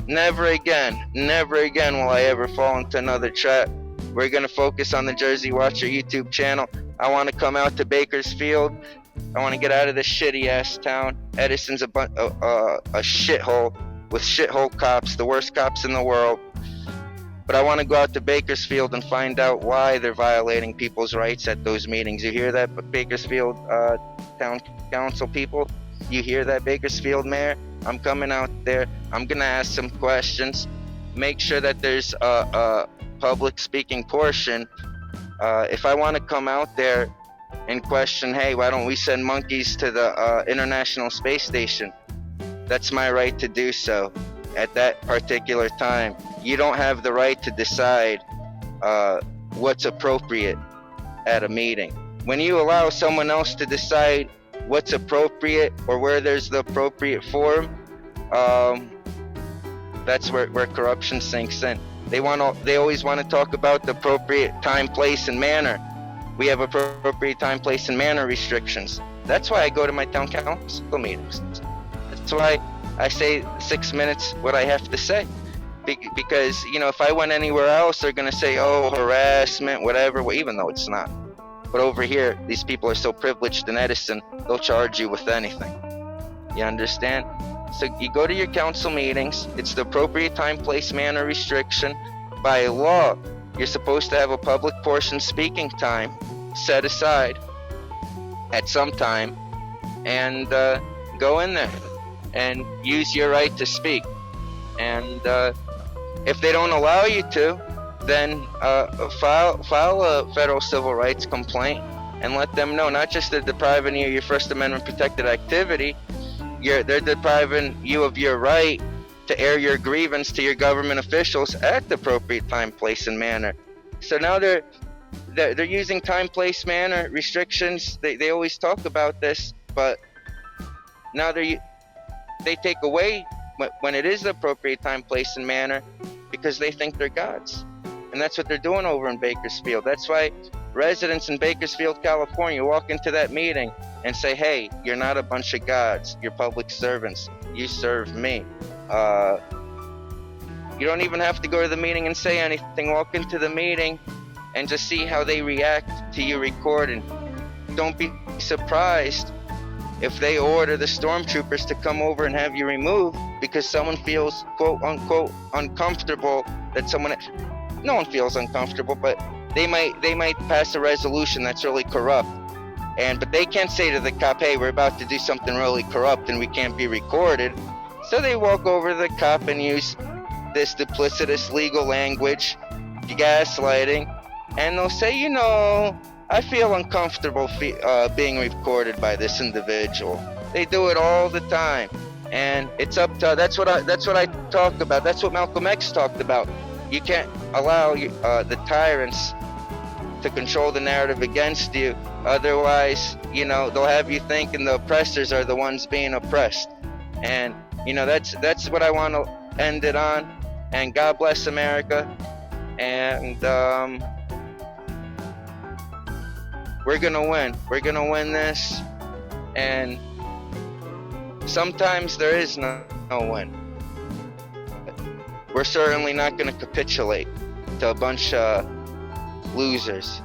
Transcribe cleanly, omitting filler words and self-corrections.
Never again will I ever fall into another trap. We're going to focus on the Jersey Watcher YouTube channel. I want to come out to Bakersfield. I want to get out of this shitty ass town. Edison's a shithole with shithole cops, the worst cops in the world. But I want to go out to Bakersfield and find out why they're violating people's rights at those meetings. You hear that, Bakersfield Town Council people? You hear that, Bakersfield Mayor? I'm coming out there. I'm going to ask some questions. Make sure that there's a public speaking portion. If I want to come out there and question, hey, why don't we send monkeys to the International Space Station? That's my right to do so at that particular time. You don't have the right to decide what's appropriate at a meeting. When you allow someone else to decide what's appropriate or where there's the appropriate forum, that's where corruption sinks in. They always want to talk about the appropriate time, place, and manner. We have appropriate time, place, and manner restrictions. That's why I go to my town council meetings. That's why I say 6 minutes what I have to say. Because, if I went anywhere else, they're going to say, oh, harassment, whatever, well, even though it's not. But over here, these people are so privileged in Edison, they'll charge you with anything. You understand? So you go to your council meetings, it's the appropriate time, place, manner restriction. By law, you're supposed to have a public portion speaking time set aside at some time, and go in there and use your right to speak. And if they don't allow you to, then file a federal civil rights complaint and let them know not just they're depriving you of your First Amendment protected activity, they're depriving you of your right to air your grievance to your government officials at the appropriate time, place, and manner. So now they're using time, place, manner restrictions. They always talk about this, but now they take away when it is the appropriate time, place, and manner because they think they're gods. And that's what they're doing over in Bakersfield. That's why residents in Bakersfield, California walk into that meeting and say, hey, you're not a bunch of gods. You're public servants. You serve me. You don't even have to go to the meeting and say anything. Walk into the meeting and just see how they react to you recording. Don't be surprised if they order the stormtroopers to come over and have you removed because someone feels, quote unquote, uncomfortable that someone... No one feels uncomfortable, but they might pass a resolution that's really corrupt. But they can't say to the cop, hey, we're about to do something really corrupt and we can't be recorded. So they walk over to the cop and use this duplicitous legal language, gaslighting, and they'll say, I feel uncomfortable being recorded by this individual. They do it all the time, and it's up to that's what I talk about. That's what Malcolm X talked about. You can't allow the tyrants to control the narrative against you. Otherwise, they'll have you thinking the oppressors are the ones being oppressed. And that's what I want to end it on. And God bless America. And we're gonna win. We're gonna win this. And sometimes there is no win. We're certainly not gonna capitulate to a bunch of losers.